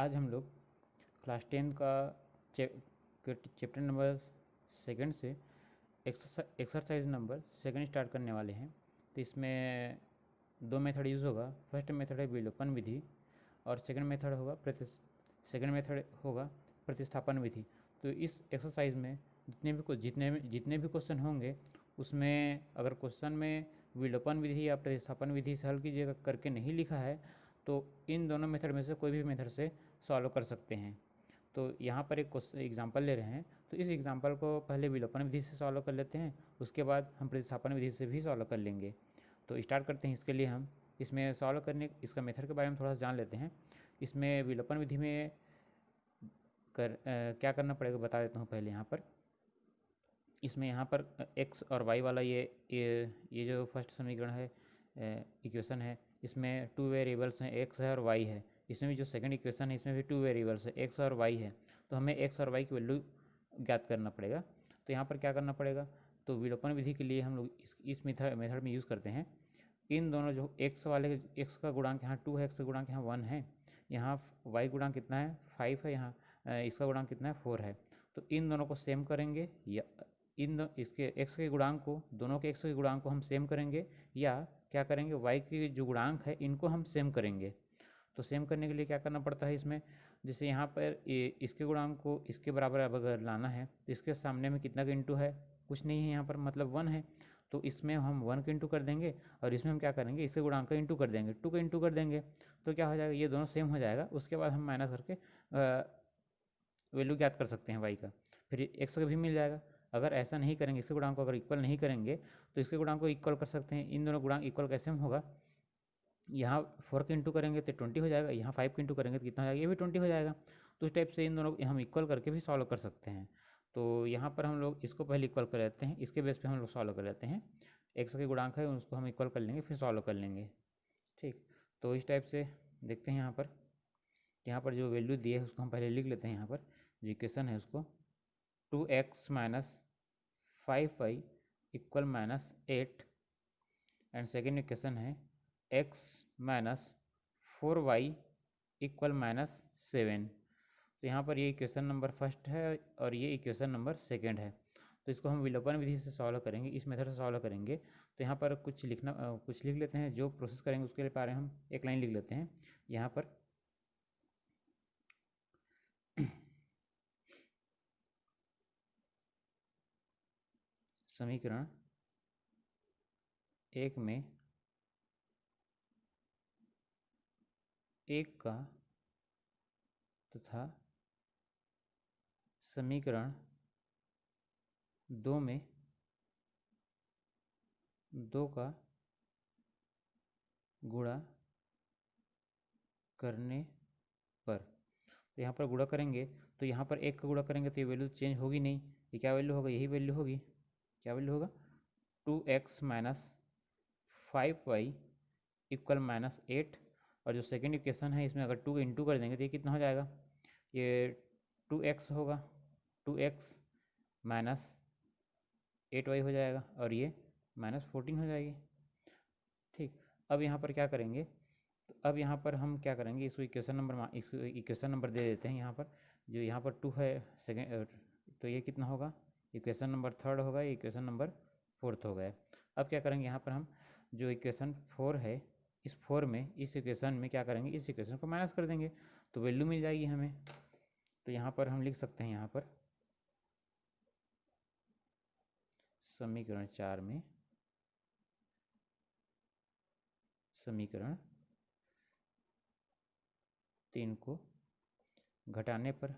आज हम लोग क्लास 10 का चैप्टर नंबर सेकंड से एक्सरसाइज नंबर सेकंड स्टार्ट करने वाले हैं। तो इसमें दो मेथड यूज़ होगा। फर्स्ट मेथड है विलोपन विधि और सेकंड मेथड होगा प्रतिस्थापन विधि। तो इस एक्सरसाइज में जितने भी क्वेश्चन होंगे उसमें अगर क्वेश्चन में विलोपन विधि या प्रतिस्थापन विधि से हल कीजिएगा करके नहीं लिखा है तो इन दोनों मेथड में से कोई भी मेथड से सॉल्व कर सकते हैं। तो यहाँ पर एक एग्जांपल ले रहे हैं, तो इस एग्जांपल को पहले विलोपन विधि से सॉल्व कर लेते हैं, उसके बाद हम प्रतिस्थापन विधि से भी सॉल्व कर लेंगे। तो स्टार्ट करते हैं। इसके लिए हम इसमें सॉल्व करने इसका मेथड के बारे में थोड़ा सा जान लेते हैं। इसमें विलोपन विधि में क्या करना पड़ेगा बता देता हूँ पहले। इसमें यहाँ पर x और y वाला ये जो फर्स्ट समीकरण है, इक्वेशन है, इसमें टू वेरिएबल्स हैं, x है और y है। इसमें भी जो सेकंड इक्वेशन है इसमें भी टू वेरिएबल्स है, x और y है। तो हमें x और y की वैल्यू ज्ञात करना पड़ेगा। तो यहाँ पर क्या करना पड़ेगा, तो विलोपन विधि के लिए हम लोग इस मेथड में यूज़ करते हैं। इन दोनों जो x का गुणांक यहाँ 2 है, x का गुणांक यहाँ 1 है, यहाँ y गुणांक कितना है 5 है, यहाँ इसका गुणांक कितना है 4 है। तो इन दोनों को सेम करेंगे या इसके x के गुणांक को, दोनों के x के गुणांक को हम सेम करेंगे, या क्या करेंगे y के जो गुणांक है इनको हम सेम करेंगे। तो सेम करने के लिए क्या करना पड़ता है इसमें, जैसे यहाँ पर इसके गुणांक को इसके बराबर अगर लाना है तो इसके सामने में कितना का इंटू है, कुछ नहीं है, यहाँ पर मतलब 1 है। तो इसमें हम 1 का इंटू कर देंगे और इसमें हम क्या करेंगे, इसके गुणांक का इंटू कर देंगे, 2 का इंटू कर देंगे। तो क्या हो जाएगा, ये दोनों सेम हो जाएगा। उसके बाद हम माइनस करके वैल्यू ज्ञात कर सकते हैं वाई का, फिर एक्स का भी मिल जाएगा। अगर ऐसा नहीं करेंगे, इसके गुणांक को अगर इक्वल नहीं करेंगे तो इसके गुणांक को इक्वल कर सकते हैं। इन दोनों गुणांक इक्वल कैसे होगा, यहाँ 4 के इंटू करेंगे तो 20 हो जाएगा, यहाँ 5 के इंटू करेंगे तो कितना हो जाएगा, ये भी 20 हो जाएगा। तो इस टाइप से इन दोनों हम इक्वल करके भी सॉल्व कर सकते हैं। तो यहाँ पर हम लोग इसको पहले इक्वल कर लेते हैं, इसके बेस पे हम लोग सॉल्व कर लेते हैं। एक्स के गुणांक है उसको हम इक्वल कर लेंगे, फिर सॉल्व कर लेंगे। ठीक, तो इस टाइप से देखते हैं। यहाँ पर जो वैल्यू दी है उसको हम पहले लिख लेते हैं। यहाँ पर जो इक्वेशन है उसको 2x minus 5y equal minus 8 and second equation है x minus 4y equal minus 7। तो यहाँ पर ये इक्वेशन नंबर फर्स्ट है और ये इक्वेशन नंबर सेकेंड है। तो इसको हम विलोपन विधि से सॉल्व करेंगे, इस मेथड से सॉल्व करेंगे। तो यहाँ पर कुछ लिख लेते हैं, जो प्रोसेस करेंगे उसके लिए पहले हम एक लाइन लिख लेते हैं। यहाँ पर समीकरण 1 में 1 का तथा समीकरण 2 में 2 का गुणा करने पर, तो यहाँ पर गुणा करेंगे तो यहाँ पर 1 का गुणा करेंगे तो ये वैल्यू चेंज होगी नहीं। ये क्या वैल्यू होगा, यही वैल्यू होगी। क्या वैल्यू होगा, 2x minus 5y equal minus 8। और जो सेकेंड इक्वेशन है इसमें अगर 2 का इंटू कर देंगे तो ये कितना हो जाएगा, ये 2x होगा, 2x माइनस 8y हो जाएगा और ये माइनस 14 हो जाएगी। ठीक, अब यहाँ पर क्या करेंगे, तो अब यहाँ पर हम क्या करेंगे, इसको इक्वेशन नंबर दे देते हैं। यहाँ पर जो यहाँ पर 2 है सेकेंड, तो ये कितना होगा, इक्वेशन नंबर 3 होगा, ये इक्वेशन नंबर 4 हो गया। अब क्या करेंगे, यहाँ पर हम जो इक्वेशन 4 है इस 4 में इस इक्वेशन में क्या करेंगे, इस इक्वेशन को माइनस कर देंगे तो वैल्यू मिल जाएगी हमें। तो यहाँ पर हम लिख सकते हैं, यहाँ पर समीकरण 4 में समीकरण 3 को घटाने पर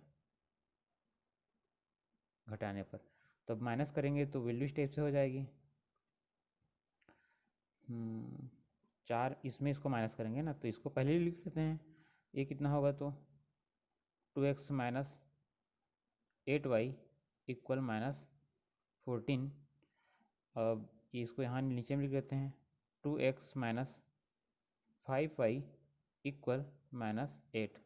तब माइनस करेंगे तो वैल्यू इस टाइप से हो जाएगी। 4 इसमें इसको माइनस करेंगे ना, तो इसको पहले ही लिख लेते हैं। ये कितना होगा, तो 2x minus 8y equal minus 14। अब इसको यहाँ नीचे में लिख लेते हैं, 2x minus 5y equal minus 8।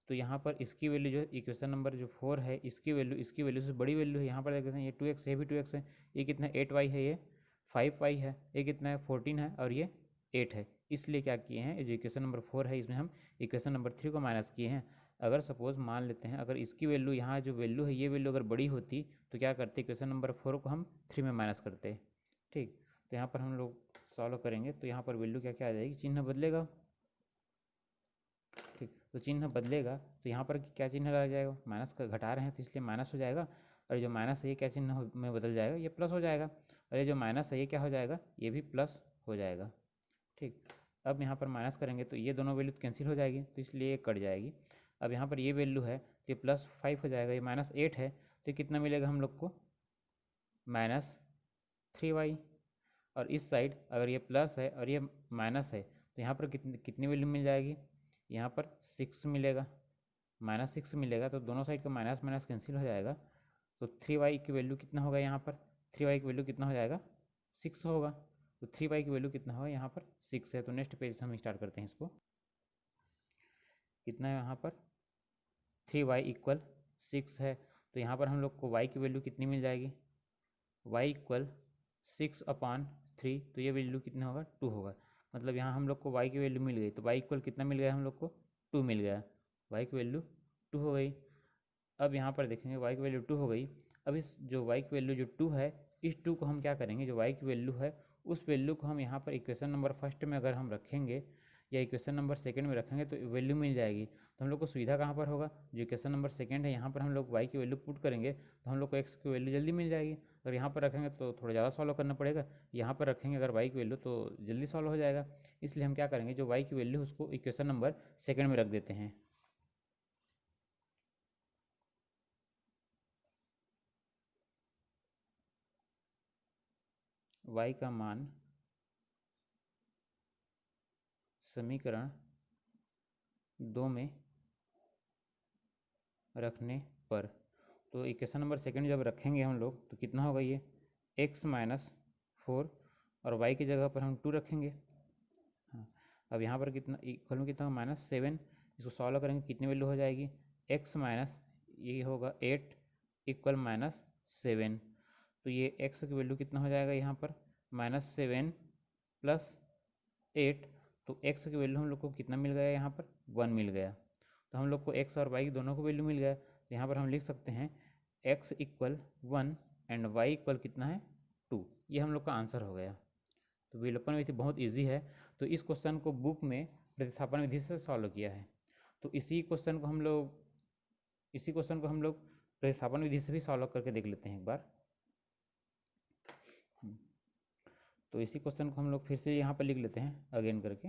तो यहाँ पर इसकी वैल्यू जो इक्वेशन नंबर जो 4 है इसकी वैल्यू से बड़ी वैल्यू है। यहाँ पर देखते हैं ये 2x है, भी 2x है, ये कितना 8y है, ये 5y है, ये कितना है 14 है और ये 8 है। इसलिए क्या किए हैं, जो इक्वेशन नंबर 4 है इसमें हम इक्वेशन नंबर 3 को माइनस किए हैं। अगर सपोज मान लेते हैं अगर इसकी वैल्यू, यहाँ जो वैल्यू है ये वैल्यू अगर बड़ी होती तो क्या करते, इक्वेशन नंबर 4 को हम 3 में माइनस करते। ठीक, तो यहाँ पर हम लोग सॉल्व करेंगे तो यहाँ पर वैल्यू क्या क्या आ जाएगी, चिन्ह बदलेगा। ठीक, तो चिन्ह बदलेगा तो यहाँ पर क्या चिन्ह लग जाएगा, माइनस का घटा रहे हैं तो इसलिए माइनस हो जाएगा, और जो माइनस है ये क्या चिन्ह में बदल जाएगा, ये प्लस हो जाएगा, और ये जो माइनस है ये क्या हो जाएगा, ये भी प्लस हो जाएगा। ठीक, अब यहाँ पर माइनस करेंगे तो ये दोनों वैल्यू कैंसिल हो जाएगी तो इसलिए ये कट जाएगी। अब यहाँ पर ये वैल्यू है तो ये +5 हो जाएगा, ये -8 है तो कितना मिलेगा हम लोग को, -3y। और इस साइड अगर ये प्लस है और ये माइनस है तो यहाँ पर कितनी वैल्यू मिल जाएगी, यहाँ पर 6 मिलेगा, -6 मिलेगा, तो दोनों साइड का माइनस माइनस कैंसिल हो जाएगा। तो 3y की वैल्यू कितना होगा, यहाँ पर 3y की वैल्यू कितना हो जाएगा, 6 होगा। तो 3y की वैल्यू कितना होगा, यहाँ पर 6 है। तो नेक्स्ट पेज से हम स्टार्ट करते हैं इसको, कितना है यहाँ पर 3y = 6 है। तो यहाँ पर हम लोग को y की वैल्यू कितनी मिल जाएगी, y = 6/3, तो ये वैल्यू कितना होगा, 2 होगा। मतलब यहाँ हम लोग को y की वैल्यू मिल गई, तो y = कितना मिल गया हम लोग को, 2 मिल गया, y की वैल्यू 2 हो गई। अब यहाँ पर देखेंगे y की वैल्यू 2 हो गई। अब इस जो y की वैल्यू जो 2 है, इस 2 को हम क्या करेंगे, जो y की वैल्यू है उस वैल्यू को हम यहाँ पर इक्वेशन नंबर फर्स्ट में अगर हम रखेंगे या इक्वेशन नंबर सेकंड में रखेंगे तो वैल्यू मिल जाएगी। तो हम लोग को सुविधा कहाँ पर होगा, जो इक्वेशन नंबर सेकंड है यहाँ पर हम लोग y की वैल्यू पुट करेंगे तो हम लोग को x की वैल्यू जल्दी मिल जाएगी। अगर यहाँ पर रखेंगे तो थोड़ा ज़्यादा सॉल्व करना पड़ेगा, यहाँ पर रखेंगे अगर y की वैल्यू तो जल्दी सॉल्व हो जाएगा। इसलिए हम क्या करेंगे, जो y की वैल्यू उसको इक्वेशन नंबर सेकंड में रख देते हैं। y का मान समीकरण 2 में रखने पर, तो इक्वेशन नंबर सेकंड जब रखेंगे हम लोग तो कितना होगा, ये x - 4 और y की जगह पर हम 2 रखेंगे। हाँ, अब यहाँ पर कितना इक्वल में कितना होगा, -7। इसको सॉल्व करेंगे कितनी वैल्यू हो जाएगी, x माइनस ये होगा 8 = -7। तो ये x की वैल्यू कितना हो जाएगा यहाँ पर, -7 + 8। तो x की वैल्यू हम लोग को कितना मिल गया, यहाँ पर 1 मिल गया। तो हम लोग को x और y की दोनों को वैल्यू मिल गया। तो यहाँ पर हम लिख सकते हैं x = 1 एंड y = कितना है, 2। ये हम लोग का आंसर हो गया। तो विलोपन विधि बहुत इजी है। तो इस क्वेश्चन को बुक में प्रतिस्थापन विधि से सॉल्व किया है। तो इसी क्वेश्चन को हम लोग प्रतिस्थापन विधि से भी सॉल्व करके देख लेते हैं एक बार। तो इसी क्वेश्चन को हम लोग फिर से यहाँ पर लिख लेते हैं अगेन करके।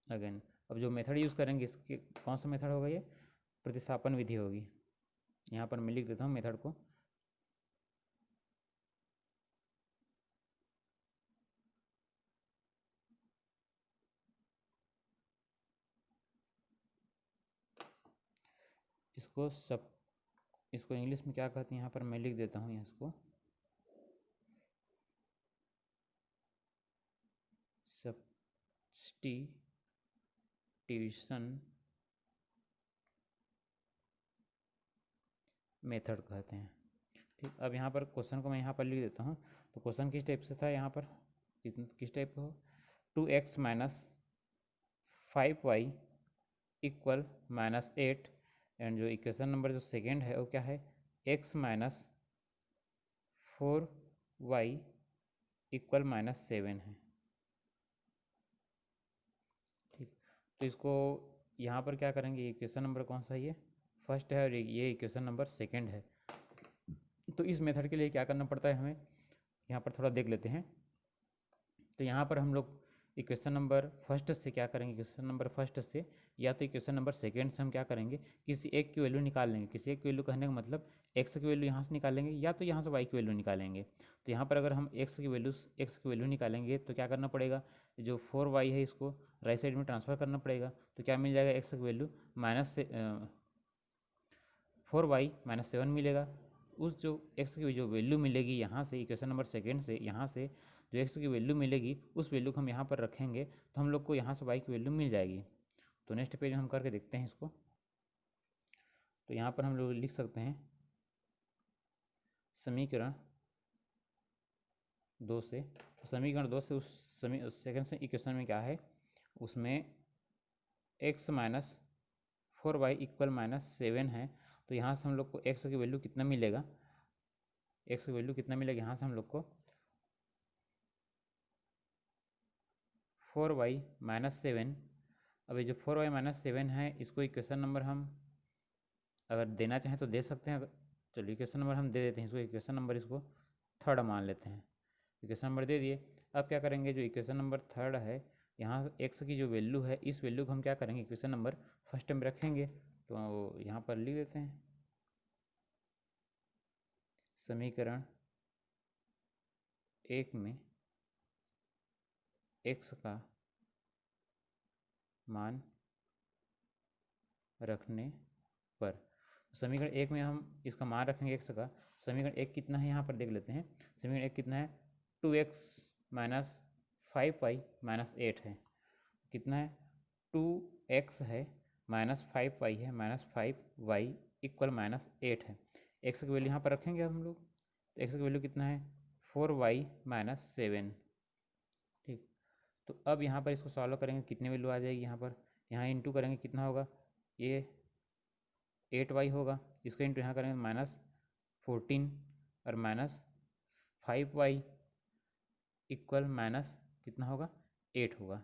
अगेन अब जो मेथड यूज़ करेंगे इसके कौन सा मेथड होगा, ये प्रतिस्थापन विधि होगी। यहाँ पर मैं लिख देता हूँ मेथड को। इसको इंग्लिश में क्या कहते हैं, यहाँ पर मैं लिख देता हूँ इसको सब्स्टिट्यूशन मेथड कहते हैं। ठीक, अब यहाँ पर क्वेश्चन को मैं यहाँ पर लिख देता हूँ। तो क्वेश्चन किस टाइप से था, यहाँ पर किस टाइप का हो, 2x - 5y = -8। एंड जो इक्वेशन नंबर जो सेकेंड है वो क्या है, x - 4y = -7 है। ठीक, तो इसको यहाँ पर क्या करेंगे, इक्वेशन नंबर कौन सा है, ये फर्स्ट है और ये इक्वेशन नंबर सेकंड है। तो इस मेथड के लिए क्या करना पड़ता है हमें, यहाँ पर थोड़ा देख लेते हैं। तो यहाँ पर हम लोग इक्वेशन नंबर फर्स्ट से क्या करेंगे, इक्वेशन नंबर फर्स्ट से या तो इक्वेशन नंबर सेकंड से हम क्या करेंगे, किसी एक की वैल्यू निकाल लेंगे। किसी एक की वैल्यू कहने का मतलब x की वैल्यू यहाँ से निकालेंगे या तो यहाँ से y की वैल्यू निकालेंगे। तो यहाँ पर अगर हम x की वैल्यू निकालेंगे तो क्या करना पड़ेगा, जो 4y है इसको राइट साइड में ट्रांसफ़र करना पड़ेगा। तो क्या मिल जाएगा, x की वैल्यू -4y - 7 मिलेगा। उस जो x की जो वैल्यू मिलेगी यहाँ से इक्वेशन नंबर सेकंड से, यहाँ से जो x की वैल्यू मिलेगी उस वैल्यू को हम यहाँ पर रखेंगे तो हम लोग को यहाँ से y की वैल्यू मिल जाएगी। तो नेक्स्ट पेज में हम करके देखते हैं इसको। तो यहाँ पर हम लोग लिख सकते हैं समीकरण 2 से, तो समीकरण 2 से उस सेकंड से इक्वेशन में क्या है, उसमें x माइनस 4y इक्वल -7 है। तो यहाँ से हम लोग को x की वैल्यू कितना मिलेगा, x की वैल्यू कितना मिलेगा, यहाँ से हम लोग को 4y माइनस 7। अब ये जो 4y माइनस 7 है, इसको इक्वेशन नंबर हम अगर देना चाहें तो दे सकते हैं। चलिए इक्वेशन नंबर हम दे देते हैं इसको, इक्वेशन नंबर इसको थर्ड मान लेते हैं। इक्वेशन नंबर दे दिए। अब क्या करेंगे, जो इक्वेशन नंबर थर्ड है, यहाँ x की जो वैल्यू है, इस वैल्यू को हम क्या करेंगे, इक्वेशन नंबर फर्स्ट में रखेंगे। तो यहाँ पर लिख देते हैं, समीकरण 1 में x का मान रखने पर, समीकरण 1 में हम इसका मान रखेंगे x का। समीकरण 1 कितना है यहाँ पर देख लेते हैं। समीकरण 1 कितना है, 2x माइनस 5y माइनस 8 है। कितना है, 2x है माइनस 5y है माइनस 5y इक्वल माइनस 8 है। x की वैल्यू यहाँ पर रखेंगे हम लोग, तो x की वैल्यू कितना है, 4y माइनस 7। ठीक, तो अब यहाँ पर इसको सॉल्व करेंगे, कितनी वैल्यू आ जाएगी यहाँ पर, यहाँ इंटू करेंगे कितना होगा, ये 8y होगा, इसका इंटू यहाँ करेंगे -14 और -5y इक्वल माइनस कितना होगा, 8 होगा।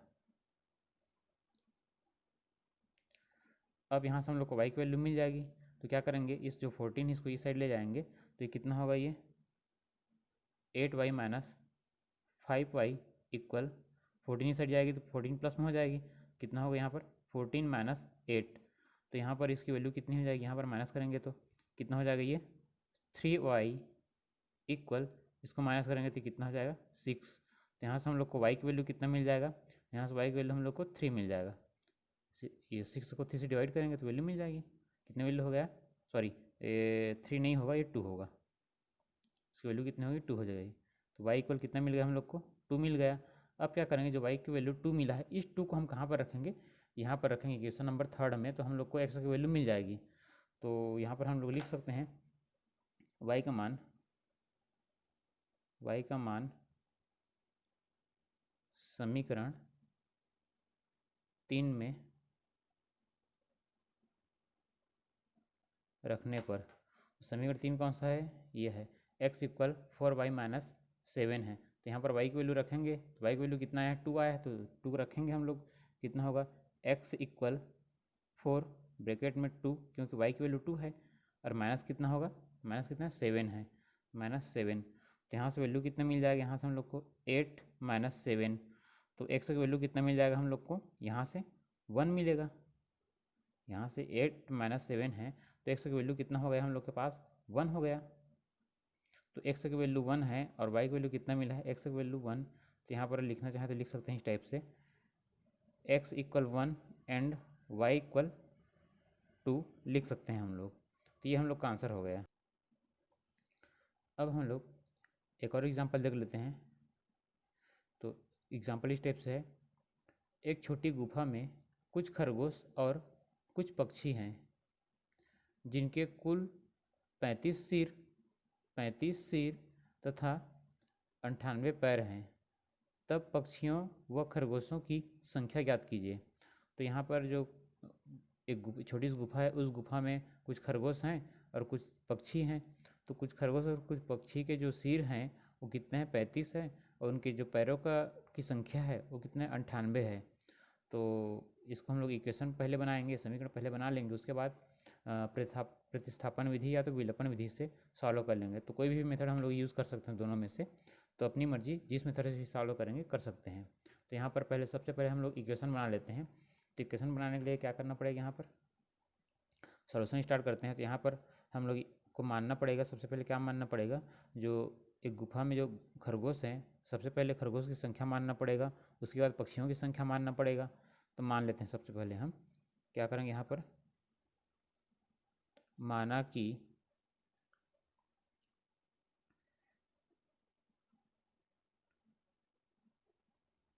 अब यहाँ से हम लोग को y की वैल्यू मिल जाएगी। तो क्या करेंगे, इस जो 14 इसको इस साइड ले जाएंगे, तो ये कितना होगा, ये 8y माइनस 5y इक्वल 14 इस साइड जाएगी तो 14 प्लस में हो जाएगी, कितना होगा यहाँ पर 14 माइनस 8। तो यहाँ पर इसकी वैल्यू कितनी हो जाएगी, यहाँ पर माइनस करेंगे तो कितना हो जाएगा, ये 3y इक्वल, इसको माइनस करेंगे तो कितना हो जाएगा 6। तो यहाँ से हम लोग को y की वैल्यू कितना मिल जाएगा, यहाँ से y की वैल्यू हम लोग को 3 मिल जाएगा। ये 6 को 3 से डिवाइड करेंगे तो वैल्यू मिल जाएगी, कितने वैल्यू हो गया, सॉरी 3 नहीं होगा, ये 2 होगा, इसकी वैल्यू कितनी होगी, 2 हो जाएगी। तो y इक्वल कितना मिल गया हम लोग को, 2 मिल गया। अब क्या करेंगे, जो y की वैल्यू 2 मिला है, इस 2 को हम कहाँ पर रखेंगे, यहाँ पर रखेंगे इक्वेशन नंबर थर्ड में, तो हम लोग को x की वैल्यू मिल जाएगी। तो यहाँ पर हम लोग लिख सकते हैं y का मान समीकरण 3 में रखने पर, समीकरण 3 कौन सा है, ये है, x इक्वल 4y माइनस 7 है। तो यहाँ पर y की वैल्यू रखेंगे, तो y की वैल्यू कितना है, 2 आया है, तो 2 रखेंगे हम लोग, कितना होगा, x इक्वल 4 ब्रैकेट में 2, क्योंकि y की वैल्यू 2 है, और माइनस कितना होगा, माइनस कितना 7 है, -7। तो यहाँ से वैल्यू कितना मिल जाएगा, यहाँ से हम लोग को 8 माइनस 7। तो x की वैल्यू कितना मिल जाएगा हम लोग को, यहाँ से 1 मिलेगा, यहाँ से 8 माइनस 7 है, तो x की वैल्यू कितना हो गया हम लोग के पास, 1 हो गया। तो x की वैल्यू 1 है और y की वैल्यू कितना मिला है, x की वैल्यू 1। तो यहाँ पर लिखना चाहें तो लिख सकते हैं इस टाइप से, x equal 1 and y equal 2 लिख सकते हैं हम लोग। तो ये हम लोग का आंसर हो गया। अब हम लोग एक और एग्जांपल देख लेते हैं। तो एग्जांपल इस टाइप से है, एक छोटी गुफा में कुछ खरगोश और कुछ पक्षी हैं, जिनके कुल 35 सिर तथा 98 पैर हैं। तब पक्षियों व खरगोशों की संख्या ज्ञात कीजिए। तो यहाँ पर जो एक छोटी सी गुफा है, उस गुफा में कुछ खरगोश हैं और कुछ पक्षी हैं। तो कुछ खरगोश और कुछ पक्षी के जो सिर हैं वो कितने हैं, 35 है, और उनके जो पैरों की संख्या है वो कितने, 98 है। तो इसको हम लोग इक्वेशन पहले बनाएंगे, समीकरण पहले बना लेंगे, उसके बाद प्रतिस्थापन विधि या तो विलोपन विधि से सॉल्व कर लेंगे। तो कोई भी मेथड हम लोग यूज़ कर सकते हैं दोनों में से, तो अपनी मर्जी जिस मेथड से सॉल्व करेंगे कर सकते हैं। तो यहाँ पर पहले सबसे पहले हम लोग इक्वेशन बना लेते हैं। तो इक्वेशन बनाने के लिए क्या करना पड़ेगा, यहाँ पर सॉल्यूशन स्टार्ट करते हैं। तो यहाँ पर हम लोग को मानना पड़ेगा, सबसे पहले क्या मानना पड़ेगा, जो एक गुफा में जो खरगोश हैं, सबसे पहले खरगोश की संख्या मानना पड़ेगा, उसके बाद पक्षियों की संख्या मानना पड़ेगा। तो मान लेते हैं, सबसे पहले हम क्या करेंगे, यहाँ पर माना कि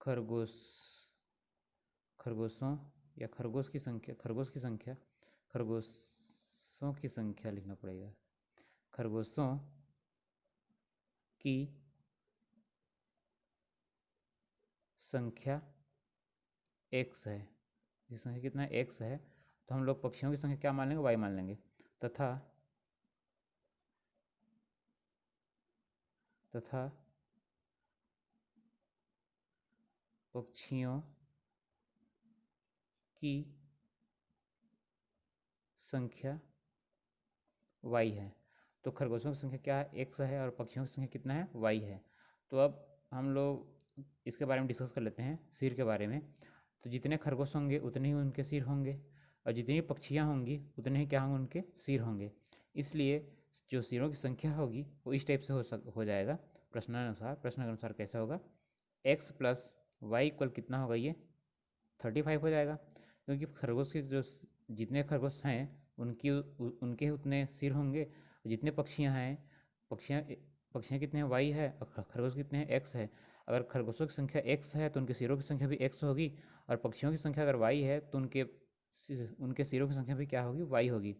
खरगोशों या खरगोशों की संख्या लिखना पड़ेगा, खरगोशों की संख्या x है, ये संख्या कितना है x है, तो हम लोग पक्षियों की संख्या क्या मान लेंगे, y मान लेंगे। तथा पक्षियों की संख्या y है। तो खरगोशों की संख्या क्या है, x है, और पक्षियों की संख्या कितना है, y है। तो अब हम लोग इसके बारे में डिस्कस कर लेते हैं, सिर के बारे में। तो जितने खरगोश होंगे उतने ही उनके सिर होंगे, और जितनी पक्षियाँ होंगी उतने ही क्या होंगे, उनके सिर होंगे। इसलिए जो सिरों की संख्या होगी वो इस टाइप से हो जाएगा प्रश्नानुसार। प्रश्न के अनुसार कैसा होगा, x प्लस वाई इक्वल कितना होगा, ये 35 हो जाएगा, क्योंकि खरगोश के जो जितने खरगोश हैं उनके उतने सिर होंगे। जितने पक्षियाँ हैं, पक्षियाँ पक्षियाँ कितने हैं, वाई है, और खरगोश कितने हैं, एक्स है। अगर खरगोशों की संख्या एक्स है तो उनके सिरों की संख्या भी एक्स होगी, और पक्षियों की संख्या अगर वाई है तो उनके सिरों की संख्या भी क्या होगी, वाई होगी।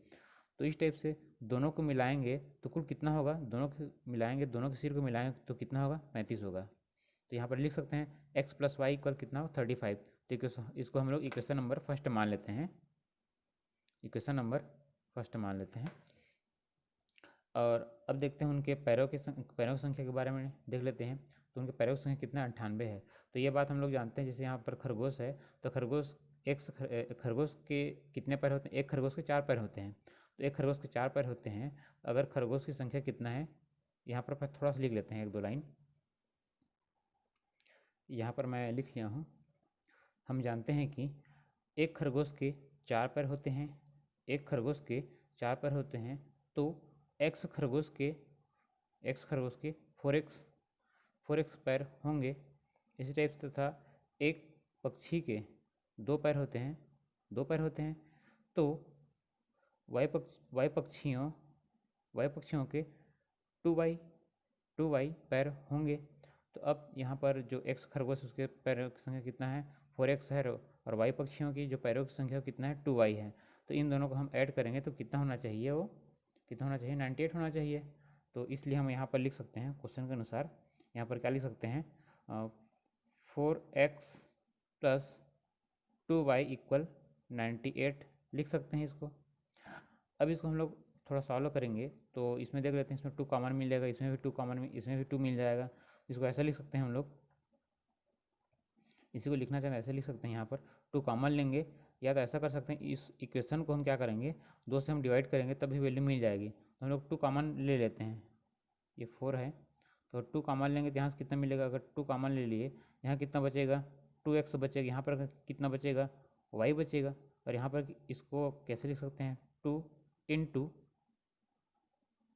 तो इस टाइप से दोनों को मिलाएंगे तो कुल कितना होगा, दोनों को मिलाएंगे, दोनों के सिर को मिलाएंगे तो कितना होगा, 35 होगा। तो यहाँ पर लिख सकते हैं x प्लस वाई इक्वल कितना हो, 35। तो इसको हम लोग इक्वेशन नंबर फर्स्ट मान लेते हैं, इक्वेशन नंबर फर्स्ट मान लेते हैं। और अब देखते हैं उनके पैरों की संख्या के बारे में देख लेते हैं। तो उनके पैरों की संख्या कितना, 98 है। तो ये बात हम लोग जानते हैं, जैसे यहाँ पर खरगोश है तो खरगोश के कितने पैर होते हैं, एक खरगोश के 4 पैर होते हैं। तो एक खरगोश के 4 पैर होते हैं, अगर खरगोश की संख्या कितना है, यहाँ पर थोड़ा सा लिख लेते हैं, 1-2 लाइन यहाँ पर मैं लिख लिया हूँ। हम जानते हैं कि एक खरगोश के 4 पैर होते हैं, एक खरगोश के 4 पैर होते हैं, तो एक्स खरगोश के 4x पैर होंगे। इसी टाइप से तथा एक पक्षी के 2 पैर होते हैं, 2 पैर होते हैं, तो वाई पक्षियों के 2y पैर होंगे। तो अब यहाँ पर जो x खरगोश उसके पैरों की संख्या कितना है, 4x है, और y पक्षियों की जो पैरों की संख्या कितना है, 2y है। तो इन दोनों को हम ऐड करेंगे तो कितना होना चाहिए, वो कितना होना चाहिए, 98 होना चाहिए। तो इसलिए हम यहाँ पर लिख सकते हैं क्वेश्चन के अनुसार, यहाँ पर क्या लिख सकते हैं, 4x प्लस 2y इक्वल 98 लिख सकते हैं इसको। अब इसको हम लोग थोड़ा सॉल्व करेंगे तो इसमें देख लेते हैं, इसमें 2 कॉमन मिलेगा, इसमें भी 2 कॉमन, इसमें भी 2 मिल जाएगा। इसको ऐसा लिख सकते हैं हम लोग, इसी को लिखना चाहें ऐसे लिख सकते हैं, यहाँ पर 2 कॉमन लेंगे, या तो ऐसा कर सकते हैं, इस इक्वेशन को हम क्या करेंगे, 2 से हम डिवाइड करेंगे तभी वैल्यू मिल जाएगी। तो हम लोग 2 कॉमन ले लेते हैं, ये 4 है, तो 2 कॉमन लेंगे तो यहाँ से कितना मिलेगा, अगर 2 कॉमन ले लिए, यहाँ कितना बचेगा, 2x बचेगा, यहाँ पर कितना बचेगा, y बचेगा। और यहाँ पर इसको कैसे लिख सकते हैं, 2 इंटू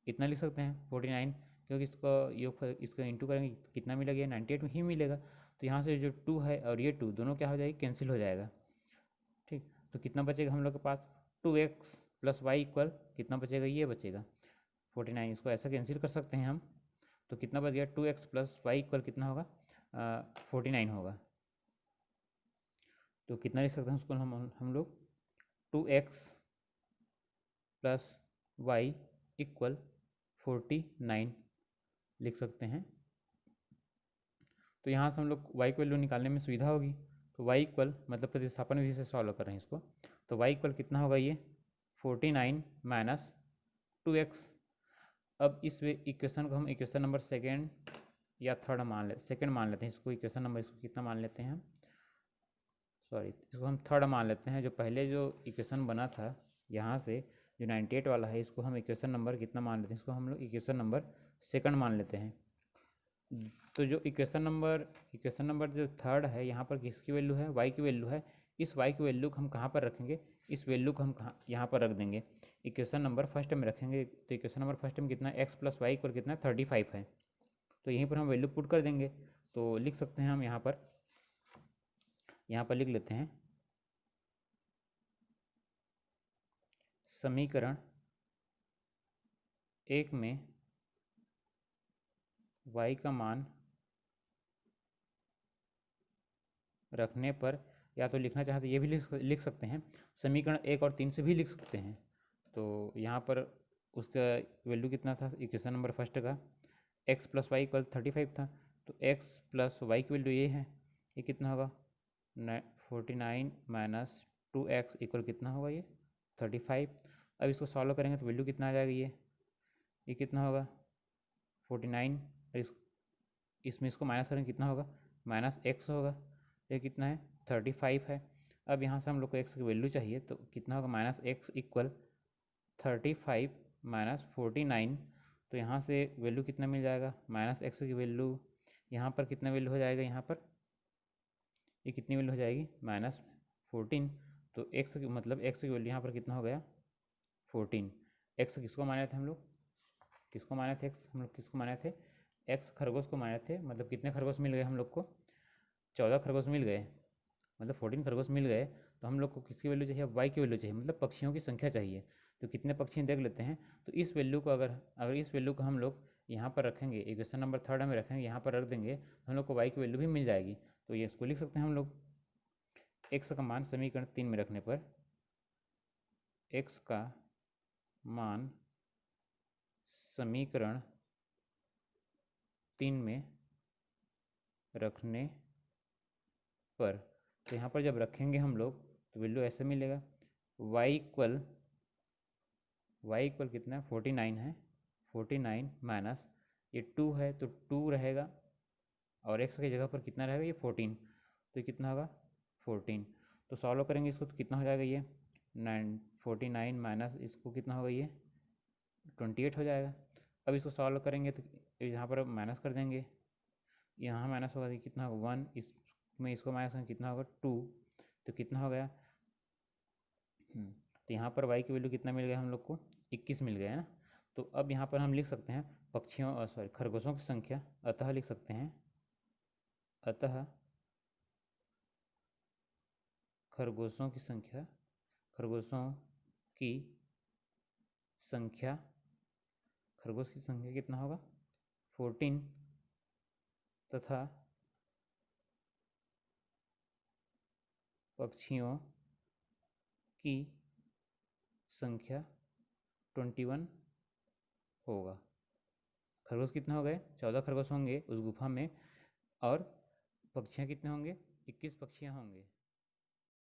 इतना लिख सकते हैं 49, क्योंकि इसका इंटू करेंगे कितना मिलेगा, 98 में ही मिलेगा। तो यहाँ से जो 2 है और ये 2 दोनों क्या हो जाएगी, कैंसिल हो जाएगा। ठीक, तो कितना बचेगा हम लोग के पास, 2x प्लस वाई इक्वल कितना बचेगा, ये बचेगा 49। इसको ऐसा कैंसिल कर सकते हैं हम, तो कितना बच गया, 2x प्लस वाई इक्वल कितना होगा, 49 होगा। तो कितना लिख सकते हैं उसको हम लोग, 2x प्लस वाई इक्वल 49 लिख सकते हैं। तो यहाँ से हम लोग y की वैल्यू निकालने में सुविधा होगी। तो y इक्वल मतलब प्रतिस्थापन विधि से सॉल्व कर रहे हैं इसको, तो y इक्वल कितना होगा, ये 49 माइनस 2x। अब इस इक्वेशन को हम इक्वेशन नंबर सेकेंड या थर्ड सेकेंड मान लेते हैं इसको, इक्वेशन नंबर इसको कितना मान लेते हैं हम, सॉरी इसको हम थर्ड मान लेते हैं। जो पहले जो इक्वेशन बना था यहाँ से जो 98 वाला है, इसको हम इक्वेशन नंबर कितना मान लेते हैं, इसको हम लोग इक्वेशन नंबर सेकंड मान लेते हैं। तो जो इक्वेशन नंबर जो थर्ड है, यहाँ पर किसकी वैल्यू है, y की वैल्यू है। इस y की वैल्यू को हम कहाँ पर रखेंगे, इस वैल्यू को हम यहाँ पर रख देंगे, इक्वेशन नंबर फर्स्ट में रखेंगे। तो इक्वेशन नंबर फर्स्ट में कितना, x प्लस वाई इक्वल कितना 35 है। तो यहीं पर हम वैल्यू पुट कर देंगे। तो लिख सकते हैं हम यहाँ पर लिख लेते हैं, समीकरण 1 में y का मान रखने पर, या तो लिखना चाहते ये भी लिख सकते हैं, समीकरण 1 और 3 से भी लिख सकते हैं। तो यहाँ पर उसका वैल्यू कितना था इक्वेशन नंबर फर्स्ट का, x प्लस वाई इक्वल 35 था। तो x प्लस वाई की वैल्यू ये है, ये कितना होगा 49 माइनस 2x इक्वल कितना होगा ये 35। अब इसको सॉल्व करेंगे तो वैल्यू कितना आ जाएगा ये कितना होगा 49, और इसमें इसको माइनस करेंगे कितना होगा माइनस एक्स होगा, ये कितना है 35 है। अब यहाँ से हम लोग को एक्स की वैल्यू चाहिए तो कितना होगा माइनस एक्स इक्वल 35 माइनस 49। तो यहाँ से वैल्यू कितना मिल जाएगा माइनस एक्स की वैल्यू यहाँ पर कितना वैल्यू हो जाएगा, यहाँ पर ये कितनी वैल्यू हो जाएगी -14। तो एक्स मतलब एक्स की वैल्यू यहाँ पर कितना हो गया 14। एक्स किसको माने थे हम लोग, किसको माने थे एक्स, हम लोग किसको माने थे एक्स खरगोश को माने थे। मतलब कितने खरगोश मिल गए हम लोग को 14 खरगोश मिल गए, मतलब 14 खरगोश मिल गए। तो हम लोग को किसकी वैल्यू चाहिए वाई की वैल्यू चाहिए, मतलब पक्षियों की संख्या चाहिए। तो कितने पक्षी देख लेते हैं। तो इस वैल्यू को अगर इस वैल्यू को हम लोग यहाँ पर रखेंगे, इक्वेशन नंबर 3 में रखेंगे, यहाँ पर रख देंगे तो हम लोग को वाई की वैल्यू भी मिल जाएगी। तो ये इसको लिख सकते हैं हम लोग एक्स का मान समीकरण 3 में रखने पर, एक्स का मान समीकरण 3 में रखने पर, तो यहाँ पर जब रखेंगे हम लोग तो वैल्यू ऐसे मिलेगा y इक्वल कितना है 49 है, 49 माइनस ये 2 है तो 2 रहेगा, और x की जगह पर कितना रहेगा ये 14, तो ये कितना होगा 14। तो सॉल्व करेंगे इसको तो कितना हो जाएगा ये 49 माइनस इसको कितना होगा ये 28 हो जाएगा। अब इसको सॉल्व करेंगे तो यहाँ पर माइनस कर देंगे, यहाँ माइनस होगा तो कितना होगा 1, इसमें इसको माइनस करेंगे कितना होगा 2, तो कितना हो गया तो यहाँ पर y की वैल्यू कितना मिल गया हम लोग को 21 मिल गया है ना। तो अब यहाँ पर हम लिख सकते हैं पक्षियों सॉरी खरगोशों की संख्या, अतः लिख सकते हैं अतः खरगोशों की संख्या, खरगोशों की संख्या, खरगोश की संख्या कितना होगा 14 तथा पक्षियों की संख्या 21 होगा। खरगोश कितने हो गए 14 खरगोश होंगे उस गुफा में, और पक्षियाँ कितने होंगे 21 पक्षियाँ होंगे।